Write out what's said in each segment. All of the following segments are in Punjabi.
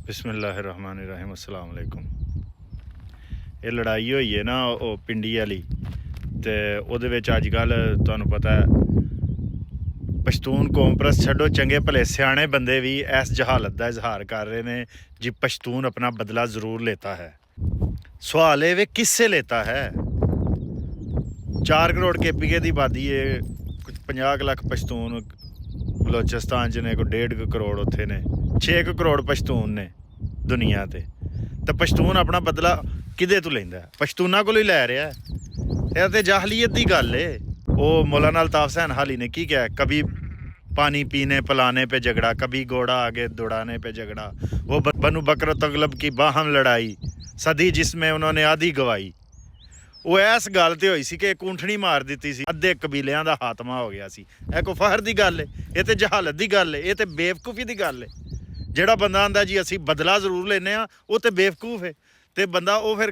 बिस्मिल्लाहिर्रहमानिर्रहीम अस्सलाम वालेकुम। ये लड़ाई हुई है ना वो पिंडी वाली ते ओहदे विच अजकल तुहानूं पता है पश्तून कौम परस्त छड्डो चंगे भले सियाणे बंदे भी इस जहालत का इजहार कर रहे हैं जी पश्तून अपना बदला ज़रूर लेता है। सवाल है वे किससे लेता है। 4 करोड़ KPK की आबादी है, कुछ 50 लाख पश्तून बलोचिस्तान च ने, कोई 1.5 करोड़ उत्थे ने, 6 करोड़ पश्तून ने दुनिया ते पश्तून अपना बदला किदे तो लैंदा है? पश्तूना कोलों ही लै रहा है। यह तो जाहलीयत की गल है। वो मौलाना अल्ताफ हुसैन हाली ने की क्या, कभी पानी पीने पिलाने पे झगड़ा, कभी घोड़ा आगे दौड़ाने पे झगड़ा, वो बनु बकर तगलब की बाहम लड़ाई, सदी जिसमें उन्होंने आधी गवाई। वो इस गल ते होई सी कि एक ऊंठनी मार दी सी, अद्धे कबीलियां दा खात्मा हो गया सी। यह कोई फखर की गल है? ये तो जहालत की गल है, ये तो बेवकूफ़ी की गल है। ਜਿਹੜਾ ਬੰਦਾ ਆਂਦਾ ਜੀ ਅਸੀਂ ਬਦਲਾ ਜ਼ਰੂਰ ਲੈਨੇ ਆ, ਉਹ ਤੇ ਬੇਵਕੂਫ ਹੈ। ਤੇ ਬੰਦਾ ਉਹ ਫਿਰ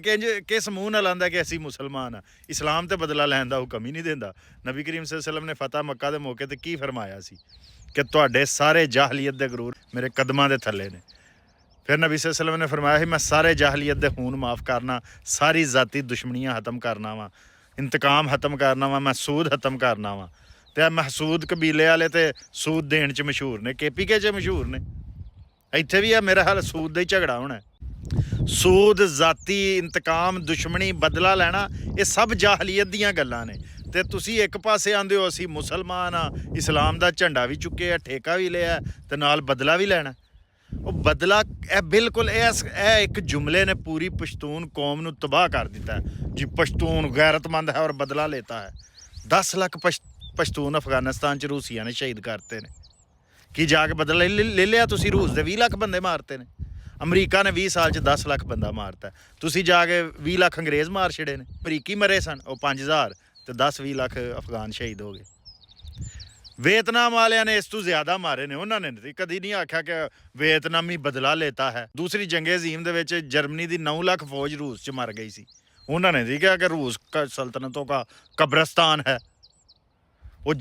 ਕਿਸ ਮੂੰਹ ਨਾਲ ਆਂਦਾ ਕਿ ਅਸੀਂ ਮੁਸਲਮਾਨ ਆ। ਇਸਲਾਮ ਤੇ ਬਦਲਾ ਲੈਣ ਦਾ ਹੁਕਮ ਹੀ ਨਹੀਂ ਦਿੰਦਾ। ਨਬੀ ਕਰੀਮ ਸੱਲੱਲਾਹੁ ਅਲੈਹਿ ਵਸੱਲਮ ਨੇ ਫਤਹ ਮੱਕਾ ਦੇ ਮੌਕੇ ਤੇ ਕੀ ਫਰਮਾਇਆ ਸੀ ਕਿ ਤੁਹਾਡੇ ਸਾਰੇ ਜਾਹਲੀਅਤ ਦੇ ਗਰੂਰ ਮੇਰੇ ਕਦਮਾਂ ਦੇ ਥੱਲੇ ਨੇ। ਫਿਰ ਨਬੀ ਸੱਲੱਲਾਹੁ ਅਲੈਹਿ ਵਸੱਲਮ ਨੇ ਫਰਮਾਇਆ ਸੀ ਮੈਂ ਸਾਰੇ ਜਾਹਲੀਅਤ ਦੇ ਖੂਨ ਮਾਫ ਕਰਨਾ, ਸਾਰੀ ਜ਼ਾਤੀ ਦੁਸ਼ਮਣੀਆਂ ਖਤਮ ਕਰਨਾ ਵਾ, ਇੰਤਕਾਮ ਖਤਮ ਕਰਨਾ ਵਾ, ਮੈਂ ਸੂਦ ਖਤਮ ਕਰਨਾ ਵਾ। ਤੇ ਮਹਸੂਦ ਕਬੀਲੇ ਵਾਲੇ ਤੇ ਸੂਦ ਦੇਣ 'ਚ ਮਸ਼ਹੂਰ ਨੇ, KPK 'ਚ ਮਸ਼ਹੂਰ ਨੇ। ਇੱਥੇ ਵੀ ਆ ਮੇਰਾ ਹਾਲ ਸੂਦ ਦਾ ਹੀ ਝਗੜਾ ਹੋਣਾ। ਸੂਦ, ਜ਼ਾਤੀ ਇੰਤਕਾਮ, ਦੁਸ਼ਮਣੀ, ਬਦਲਾ ਲੈਣਾ, ਇਹ ਸਭ ਜਾਹਲੀਅਤ ਦੀਆਂ ਗੱਲਾਂ ਨੇ। ਤੇ ਤੁਸੀਂ ਇੱਕ ਪਾਸੇ ਆਂਦੇ ਹੋ ਅਸੀਂ ਮੁਸਲਮਾਨ ਆ, ਇਸਲਾਮ ਦਾ ਝੰਡਾ ਵੀ ਚੁੱਕੇ ਆ, ਠੇਕਾ ਵੀ ਲਿਆ ਤੇ ਨਾਲ ਬਦਲਾ ਵੀ ਲੈਣਾ। ਉਹ ਬਦਲਾ ਇਹ ਬਿਲਕੁਲ ਇਹ ਇੱਕ ਜੁਮਲੇ ਨੇ ਪੂਰੀ ਪਸ਼ਤੂਨ ਕੌਮ ਨੂੰ ਤਬਾਹ ਕਰ ਦਿੱਤਾ ਜੀ। ਪਸ਼ਤੂਨ ਗੈਰਤਮੰਦ ਹੈ ਔਰ ਬਦਲਾ लेता है। 10 ਲੱਖ ਪਸ਼ਤੂਨ ਅਫਗਾਨਿਸਤਾਨ 'ਚ ਰੂਸੀਆਂ ਨੇ ਸ਼ਹੀਦ ਕਰਤੇ ਨੇ। ਕੀ ਜਾ ਕੇ ਬਦਲਾ ਲੈ ਲਿਆ ਤੁਸੀਂ? ਰੂਸ ਦੇ 20 ਲੱਖ ਬੰਦੇ ਮਾਰਤੇ ਨੇ। ਅਮਰੀਕਾ ਨੇ 20 ਸਾਲ 'ਚ 10 ਲੱਖ ਬੰਦਾ ਮਾਰਤਾ। ਤੁਸੀਂ ਜਾ ਕੇ 20 ਲੱਖ ਅੰਗਰੇਜ਼ ਮਾਰ ਛੜੇ ਨੇ। ਅਮਰੀਕੀ ਮਰੇ ਸਨ ਉਹ 5000 ਤੇ 10-20 ਲੱਖ ਅਫਗਾਨ ਸ਼ਹੀਦ ਹੋ ਗਏ। ਵੀਅਤਨਾਮ ਵਾਲਿਆਂ ਨੇ ਇਸ ਤੋਂ ਜ਼ਿਆਦਾ ਮਾਰੇ ਨੇ। ਉਹਨਾਂ ਨੇ ਕਦੀ ਨਹੀਂ ਆਖਿਆ ਕਿ ਵੀਅਤਨਾਮੀ ਬਦਲਾ ਲੈਤਾ ਹੈ। ਦੂਸਰੀ ਜੰਗੇ ਅਜ਼ੀਮ ਦੇ ਵਿੱਚ ਜਰਮਨੀ ਦੀ 9 ਲੱਖ ਫੌਜ ਰੂਸ 'ਚ ਮਰ ਗਈ ਸੀ। ਉਹਨਾਂ ਨੇ ਨਹੀਂ ਕਿਹਾ ਕਿ ਰੂਸ ਸਲਤਨਤੋਂ ਦਾ ਕਬਰਸਤਾਨ ਹੈ। ਉਹ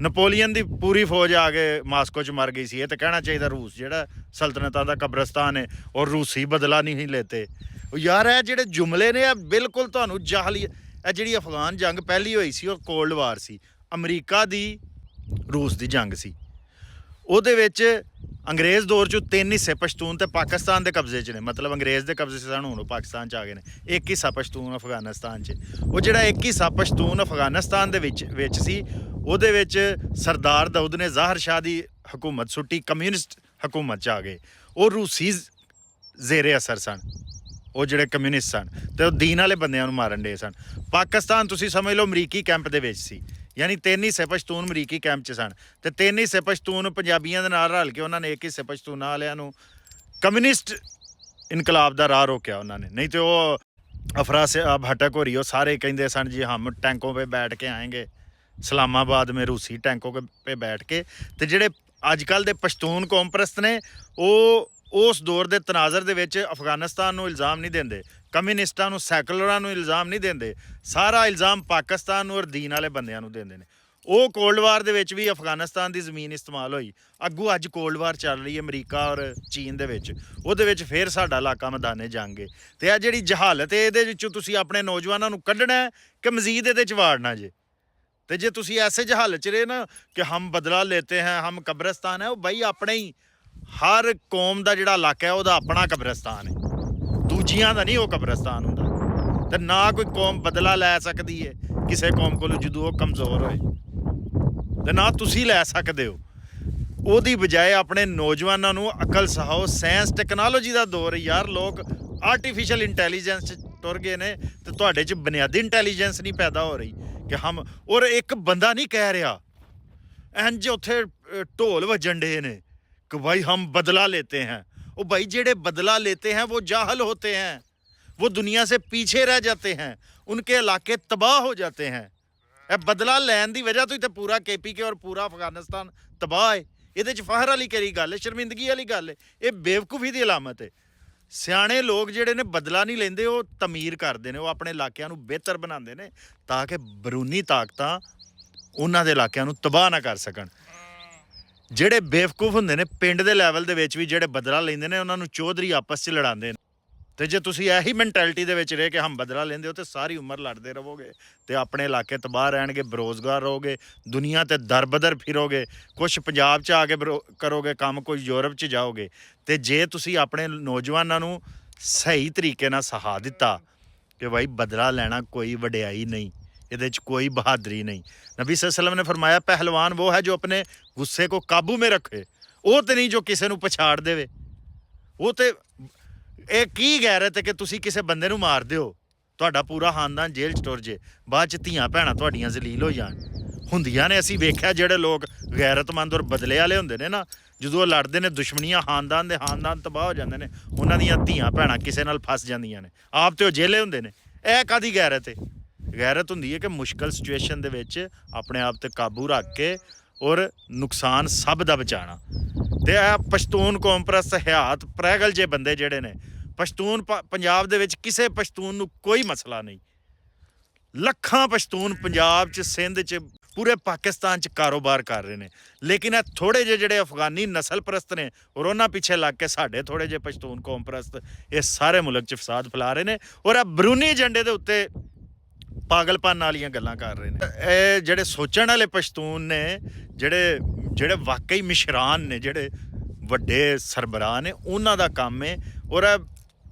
ਨਪੋਲੀਅਨ ਦੀ ਪੂਰੀ ਫੌਜ ਆ ਕੇ ਮਾਸਕੋ 'ਚ ਮਰ ਗਈ ਸੀ। ਇਹ ਤਾਂ ਕਹਿਣਾ ਚਾਹੀਦਾ ਰੂਸ ਜਿਹੜਾ ਸਲਤਨਤਾਂ ਦਾ ਕਬਰਸਤਾਨ ਹੈ ਔਰ ਰੂਸੀ ਬਦਲਾ ਨਹੀਂ ਲੈਤੇ। ਉਹ ਯਾਰ ਇਹ ਜਿਹੜੇ ਜੁਮਲੇ ਨੇ ਇਹ ਬਿਲਕੁਲ ਤੁਹਾਨੂੰ ਜਾਹਲੀ। ਇਹ ਜਿਹੜੀ ਅਫਗਾਨ ਜੰਗ ਪਹਿਲੀ ਹੋਈ ਸੀ ਉਹ ਕੋਲਡ ਵਾਰ ਸੀ। ਅਮਰੀਕਾ ਦੀ ਰੂਸ ਦੀ ਜੰਗ ਸੀ। ਉਹਦੇ ਵਿੱਚ ਅੰਗਰੇਜ਼ ਦੌਰ 'ਚ 3 ਹਿੱਸੇ ਪਸ਼ਤੂਨ ਤੇ ਪਾਕਿਸਤਾਨ ਦੇ ਕਬਜ਼ੇ 'ਚ ਨੇ। ਮਤਲਬ ਅੰਗਰੇਜ਼ ਦੇ ਕਬਜ਼ੇ 'ਚ ਸਨ, ਹੁਣ ਉਹ ਪਾਕਿਸਤਾਨ 'ਚ ਆ ਗਏ ਨੇ। ਇੱਕ ਹਿੱਸਾ ਪਸ਼ਤੂਨ ਅਫਗਾਨਿਸਤਾਨ 'ਚ। ਉਹ ਜਿਹੜਾ ਇੱਕ ਹਿੱਸਾ ਪਸ਼ਤੂਨ ਅਫਗਾਨਿਸਤਾਨ ਦੇ ਵਿੱਚ ਸੀ, ਉਹਦੇ ਵਿੱਚ ਸਰਦਾਰ ਦਾਊਦ ਨੇ ਜ਼ਾਹਰ ਸ਼ਾਹ ਦੀ ਹਕੂਮਤ ਸੁੱਟੀ, ਕਮਿਊਨਿਸਟ ਹਕੂਮਤ 'ਚ ਆ ਗਏ। ਉਹ ਰੂਸੀ ਜ਼ੇਰੇ ਅਸਰ ਸਨ, ਉਹ ਜਿਹੜੇ ਕਮਿਊਨਿਸਟ ਸਨ, ਤੇ ਉਹ ਦੀਨ ਵਾਲੇ ਬੰਦਿਆਂ ਨੂੰ ਮਾਰਨ ਡੇ ਸਨ। ਪਾਕਿਸਤਾਨ ਤੁਸੀਂ ਸਮਝ ਲਓ ਅਮਰੀਕੀ ਕੈਂਪ ਦੇ ਵਿੱਚ ਸੀ। ਯਾਨੀ 3 ਹਿੱਸੇ ਪਸ਼ਤੂਨ ਅਮਰੀਕੀ ਕੈਂਪ 'ਚ ਸਨ ਤੇ 3 ਹਿੱਸੇ ਪਸ਼ਤੂਨ ਪੰਜਾਬੀਆਂ ਦੇ ਨਾਲ ਰਲ ਕੇ ਉਹਨਾਂ ਨੇ ਇੱਕ ਹਿੱਸੇ ਪਸ਼ਤੂਨਾਂ ਵਾਲਿਆਂ ਨੂੰ ਕਮਿਊਨਿਸਟ ਇਨਕਲਾਬ ਦਾ ਰਾਹ ਰੋਕਿਆ ਉਹਨਾਂ ਨੇ। ਨਹੀਂ ਤੇ ਉਹ ਅਫਰਾ ਭਟਕ ਹੋ ਰਹੀ, ਉਹ ਸਾਰੇ ਕਹਿੰਦੇ ਸਨ ਜੀ ਹਮ ਟੈਂਕੋਂ 'ਤੇ ਬੈਠ ਕੇ ਆएंगे ਇਸਲਾਮਾਬਾਦ में रूसी टैंकों पे बैठ के। ਤੇ ਜਿਹੜੇ ਅੱਜ ਕੱਲ੍ਹ ਦੇ ਪਸ਼ਤੂਨ ਕੌਮ ਪ੍ਰਸਤ ਨੇ ਉਹ ਉਸ ਦੌਰ ਦੇ ਤਨਾਜ਼ਰ ਦੇ ਵਿੱਚ ਅਫਗਾਨਿਸਤਾਨ ਨੂੰ ਇਲਜ਼ਾਮ ਨਹੀਂ ਦਿੰਦੇ, ਕਮਿਊਨਿਸਟਾਂ ਨੂੰ, ਸੈਕੂਲਰਾਂ ਨੂੰ ਇਲਜ਼ਾਮ ਨਹੀਂ ਦਿੰਦੇ। ਸਾਰਾ ਇਲਜ਼ਾਮ ਪਾਕਿਸਤਾਨ ਨੂੰ ਔਰ ਦੀਨ ਵਾਲੇ ਬੰਦਿਆਂ ਨੂੰ ਦਿੰਦੇ ਨੇ। ਉਹ ਕੋਲਡ ਵਾਰ ਦੇ ਵਿੱਚ ਵੀ ਅਫਗਾਨਿਸਤਾਨ ਦੀ ਜ਼ਮੀਨ ਇਸਤੇਮਾਲ ਹੋਈ। ਅੱਗੋਂ ਅੱਜ ਕੋਲਡ ਵਾਰ ਚੱਲ ਰਹੀ ਹੈ ਅਮਰੀਕਾ ਔਰ ਚੀਨ ਦੇ ਵਿੱਚ। ਉਹਦੇ ਵਿੱਚ ਫਿਰ ਸਾਡਾ ਇਲਾਕਾ ਮੈਦਾਨੇ ਜੰਗ ਹੈ। ਤੇ ਇਹ ਜਿਹੜੀ ਜਹਾਲਤ ਹੈ ਇਹਦੇ ਵਿੱਚੋਂ ਤੁਸੀਂ ਆਪਣੇ ਨੌਜਵਾਨਾਂ ਨੂੰ ਕੱਢਣਾ ਕਿ ਮਜ਼ੀਦ ਇਹਦੇ 'ਚ ਵਾੜਨਾ ਜੇ। ਤੇ ਜੇ ਤੁਸੀਂ ਐਸੇ ਜਹਾਲਤ 'ਚ ਰਹੇ ਨਾ ਕਿ ਹਮ ਬਦਲਾ ਲੈਤੇ ਹੈ, ਹਮ ਕਬਰਸਤਾਨ ਹੈ, ਉਹ ਬਈ ਆਪਣੇ ਹੀ ਹਰ ਕੌਮ ਦਾ ਜਿਹੜਾ ਇਲਾਕਾ ਹੈ ਉਹਦਾ ਆਪਣਾ ਕਬਰਸਤਾਨ ਹੈ, ਦੂਜਿਆਂ ਦਾ ਨਹੀਂ ਉਹ ਕਬਰਸਤਾਨ ਹੁੰਦਾ। ਤੇ ਨਾ ਕੋਈ ਕੌਮ ਬਦਲਾ ਲੈ ਸਕਦੀ ਹੈ ਕਿਸੇ ਕੌਮ ਕੋਲੋਂ ਜਦੋਂ ਉਹ ਕਮਜ਼ੋਰ ਹੋਏ, ਤੇ ਨਾ ਤੁਸੀਂ ਲੈ ਸਕਦੇ ਹੋ। ਉਹਦੀ ਬਜਾਏ ਆਪਣੇ ਨੌਜਵਾਨਾਂ ਨੂੰ ਅਕਲ ਸਿਖਾਓ। ਸਾਇੰਸ ਟੈਕਨੋਲੋਜੀ ਦਾ ਦੌਰ ਯਾਰ, ਲੋਕ ਆਰਟੀਫਿਸ਼ੀਅਲ ਇੰਟੈਲੀਜੈਂਸ 'ਚ ਤੁਰ ਗਏ ਨੇ ਤੇ ਤੁਹਾਡੇ 'ਚ ਬੁਨਿਆਦੀ ਇੰਟੈਲੀਜੈਂਸ ਨਹੀਂ ਪੈਦਾ ਹੋ ਰਹੀ ਕਿ ਹਮ। ਔਰ ਇੱਕ ਬੰਦਾ ਨਹੀਂ ਕਹਿ ਰਿਹਾ ਇੰਝ ਉੱਥੇ ਢੋਲ ਵੱਜਣ ਡੇ ਨੇ कि भाई हम बदला लेते हैं। वो भाई जेड़े बदला लेते हैं वो जाहल होते हैं, वो दुनिया से पीछे रह जाते हैं, उनके इलाके तबाह हो जाते हैं। ਇਹ ਬਦਲਾ ਲੈਣ ਦੀ ਵਜ੍ਹਾ ਤੋਂ ਹੀ ਤਾਂ ਪੂਰਾ KPK ਔਰ ਪੂਰਾ ਅਫਗਾਨਿਸਤਾਨ ਤਬਾਹ ਹੈ। ਇਹਦੇ 'ਚ ਫਖਰ ਵਾਲੀ ਕਿਹੜੀ ਗੱਲ ਹੈ, ਸ਼ਰਮਿੰਦਗੀ ਵਾਲੀ ਗੱਲ ਹੈ। ਇਹ ਬੇਵਕੂਫੀ ਦੀ ਅਲਾਮਤ ਹੈ। ਸਿਆਣੇ ਲੋਕ ਜਿਹੜੇ ਨੇ ਬਦਲਾ ਨਹੀਂ ਲੈਂਦੇ, ਉਹ ਤਮੀਰ ਕਰਦੇ ਨੇ, ਉਹ ਆਪਣੇ ਇਲਾਕਿਆਂ ਨੂੰ ਬਿਹਤਰ ਬਣਾਉਂਦੇ ਨੇ ਤਾਂ ਕਿ ਬਰੂਨੀ ਤਾਕਤਾਂ ਉਹਨਾਂ ਦੇ ਇਲਾਕਿਆਂ ਨੂੰ ਤਬਾਹ ਨਾ ਕਰ ਸਕਣ। ਜਿਹੜੇ ਬੇਵਕੂਫ ਹੁੰਦੇ ਨੇ ਪਿੰਡ ਦੇ ਲੈਵਲ ਦੇ ਵਿੱਚ ਵੀ ਜਿਹੜੇ ਬਦਲਾ ਲੈਂਦੇ ਨੇ ਉਹਨਾਂ ਨੂੰ ਚੌਧਰੀ ਆਪਸ 'ਚ ਲੜਾਉਂਦੇ ਨੇ। ਤੇ ਜੇ ਤੁਸੀਂ ਇਹੀ ਮੈਂਟੈਲਿਟੀ ਦੇ ਵਿੱਚ ਰਹਿ ਕੇ ਹਮ ਬਦਲਾ ਲੈਂਦੇ ਹੋ ਤੇ ਸਾਰੀ ਉਮਰ ਲੜਦੇ ਰਹੋਗੇ ਤੇ ਆਪਣੇ ਇਲਾਕੇ ਤਬਾਹ ਰਹਿਣਗੇ, ਬੇਰੁਜ਼ਗਾਰ ਰਹੋਗੇ, ਦੁਨੀਆ ਤੇ ਦਰਬਦਰ ਫਿਰੋਗੇ, ਕੁਛ ਪੰਜਾਬ 'ਚ ਆ ਕੇ ਕਰੋਗੇ ਕੰਮ, ਕੋਈ ਯੂਰਪ 'ਚ ਜਾਓਗੇ। ਤੇ ਜੇ ਤੁਸੀਂ ਆਪਣੇ ਨੌਜਵਾਨਾਂ ਨੂੰ ਸਹੀ ਤਰੀਕੇ ਨਾਲ ਸਿਖਾ ਦਿੱਤਾ ਕਿ ਭਾਈ ਬਦਲਾ ਲੈਣਾ ਕੋਈ ਵਡਿਆਈ ਨਹੀਂ, ਇਹਦੇ 'ਚ ਕੋਈ ਬਹਾਦਰੀ ਨਹੀਂ। ਨਬੀ सल्लल्लाहु अलैहि वसल्लम ने फरमाया पहलवान वो है जो अपने गुस्से को काबू में रखे, ਉਹ ਤੇ ਨਹੀਂ ਜੋ ਕਿਸੇ ਨੂੰ ਪਛਾੜ ਦੇਵੇ। ਉਹ ਤੇ ਇਹ ਕੀ ਗੈਰਤ ਹੈ ਕਿ ਤੁਸੀਂ ਕਿਸੇ ਬੰਦੇ ਨੂੰ ਮਾਰ ਦਿਓ, ਤੁਹਾਡਾ ਪੂਰਾ ਖਾਨਦਾਨ ਜੇਲ੍ਹ 'ਚ ਟੁਰ ਜੇ, ਬਾਅਦ 'ਚ ਧੀਆਂ ਭੈਣਾਂ ਤੁਹਾਡੀਆਂ ਜ਼ਲੀਲ ਹੋ ਜਾਣ। ਹੁੰਦੀਆਂ ਨੇ, ਅਸੀਂ ਵੇਖਿਆ ਜਿਹੜੇ ਲੋਕ ਗੈਰਤਮੰਦ ਔਰ ਬਦਲੇ ਵਾਲੇ ਹੁੰਦੇ ਨੇ ਨਾ, ਜਦੋਂ ਉਹ ਲੜਦੇ ਨੇ ਦੁਸ਼ਮਣੀਆਂ ਖਾਨਦਾਨ ਦੇ, ਖਾਨਦਾਨ ਤਬਾਹ ਹੋ ਜਾਂਦੇ ਨੇ, ਉਹਨਾਂ ਦੀਆਂ ਧੀਆਂ ਭੈਣਾਂ ਕਿਸੇ ਨਾਲ ਫਸ ਜਾਂਦੀਆਂ ਨੇ, ਆਪ ਤੇ ਉਹ ਜੇਲੇ ਹੁੰਦੇ ਨੇ। ਇਹ ਕਾਹਦੀ ਗੈਰਤ ਹੈ? ਗੈਰਤ ਹੁੰਦੀ ਹੈ ਕਿ ਮੁਸ਼ਕਲ ਸਿਚੁਏਸ਼ਨ ਦੇ ਵਿੱਚ ਆਪਣੇ ਆਪ ਤੇ ਕਾਬੂ ਰੱਖ ਕੇ ਔਰ ਨੁਕਸਾਨ ਸਭ ਦਾ ਬਚਾਉਣਾ। ਤੇ ਇਹ ਪਸ਼ਤੂਨ ਕੌਮ ਪ੍ਰਸਤ ਹਯਾਤ ਪ੍ਰੈਗਲ ਜੇ ਬੰਦੇ ਜਿਹੜੇ ਨੇ, ਪਸ਼ਤੂਨ ਪੰਜਾਬ ਦੇ ਵਿੱਚ ਕਿਸੇ ਪਸ਼ਤੂਨ ਨੂੰ ਕੋਈ ਮਸਲਾ ਨਹੀਂ। ਲੱਖਾਂ ਪਸ਼ਤੂਨ ਪੰਜਾਬ 'ਚ, ਸਿੰਧ 'ਚ, ਪੂਰੇ ਪਾਕਿਸਤਾਨ 'ਚ ਕਾਰੋਬਾਰ ਕਰ ਰਹੇ ਨੇ। ਲੇਕਿਨ ਇਹ ਥੋੜ੍ਹੇ ਜਿਹੇ ਜਿਹੜੇ ਅਫਗਾਨੀ ਨਸਲ ਪ੍ਰਸਤ ਨੇ ਔਰ ਉਹਨਾਂ ਪਿੱਛੇ ਲੱਗ ਕੇ ਸਾਡੇ ਥੋੜ੍ਹੇ ਜਿਹੇ ਪਸ਼ਤੂਨ ਕੌਮ ਪ੍ਰਸਤ ਇਹ ਸਾਰੇ ਮੁਲਕ 'ਚ ਫਸਾਦ ਫੈਲਾ ਰਹੇ ਨੇ ਔਰ ਇਹ ਬਰੂਨੀ ਏਜੰਡੇ ਦੇ ਉੱਤੇ ਪਾਗਲਪਨ ਵਾਲੀਆਂ ਗੱਲਾਂ ਕਰ ਰਹੇ ਨੇ। ਇਹ ਜਿਹੜੇ ਸੋਚਣ ਵਾਲੇ ਪਸ਼ਤੂਨ ਨੇ, ਜਿਹੜੇ ਵਾਕਈ ਮਿਸ਼ਰਾਨ ਨੇ, ਜਿਹੜੇ ਵੱਡੇ ਸਰਬਰਾਹ ਨੇ, ਉਹਨਾਂ ਦਾ ਕੰਮ ਹੈ। ਔਰ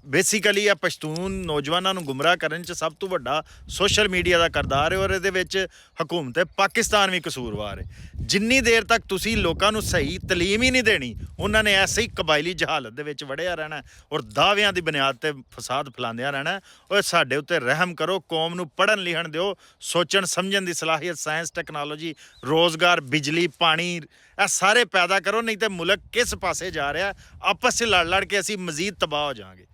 ਬੇਸਿਕਲੀ ਇਹ ਪਸ਼ਤੂਨ ਨੌਜਵਾਨਾਂ ਨੂੰ ਗੁੰਮਰਾਹ ਕਰਨ 'ਚ ਸਭ ਤੋਂ ਵੱਡਾ ਸੋਸ਼ਲ ਮੀਡੀਆ ਦਾ ਕਿਰਦਾਰ ਹੈ ਔਰ ਇਹਦੇ ਵਿੱਚ ਹਕੂਮਤ ਪਾਕਿਸਤਾਨ ਵੀ ਕਸੂਰਵਾਰ ਹੈ। ਜਿੰਨੀ ਦੇਰ ਤੱਕ ਤੁਸੀਂ ਲੋਕਾਂ ਨੂੰ ਸਹੀ ਤਾਲੀਮ ਹੀ ਨਹੀਂ ਦੇਣੀ, ਉਹਨਾਂ ਨੇ ਐਸੇ ਹੀ ਕਬਾਇਲੀ ਜਹਾਲਤ ਦੇ ਵਿੱਚ ਵੜਿਆ ਰਹਿਣਾ ਔਰ ਦਾਅਵਿਆਂ ਦੀ ਬੁਨਿਆਦ ਤੇ ਫਸਾਦ ਫੈਲਾਉਂਦਿਆਂ ਰਹਿਣਾ। ਔਰ ਸਾਡੇ ਉੱਤੇ ਰਹਿਮ ਕਰੋ, ਕੌਮ ਨੂੰ ਪੜ੍ਹਨ ਲਿਖਣ ਦਿਓ, ਸੋਚਣ ਸਮਝਣ ਦੀ ਸਲਾਹੀਅਤ, ਸਾਇੰਸ, ਟੈਕਨੋਲੋਜੀ, ਰੋਜ਼ਗਾਰ, ਬਿਜਲੀ, ਪਾਣੀ, ਇਹ ਸਾਰੇ ਪੈਦਾ ਕਰੋ, ਨਹੀਂ ਤੇ ਮੁਲਕ ਕਿਸ ਪਾਸੇ ਜਾ ਰਿਹਾ, ਆਪਸ 'ਚ ਲੜ ਕੇ ਅਸੀਂ ਮਜ਼ੀਦ ਤਬਾਹ ਹੋ ਜਾਵਾਂਗੇ।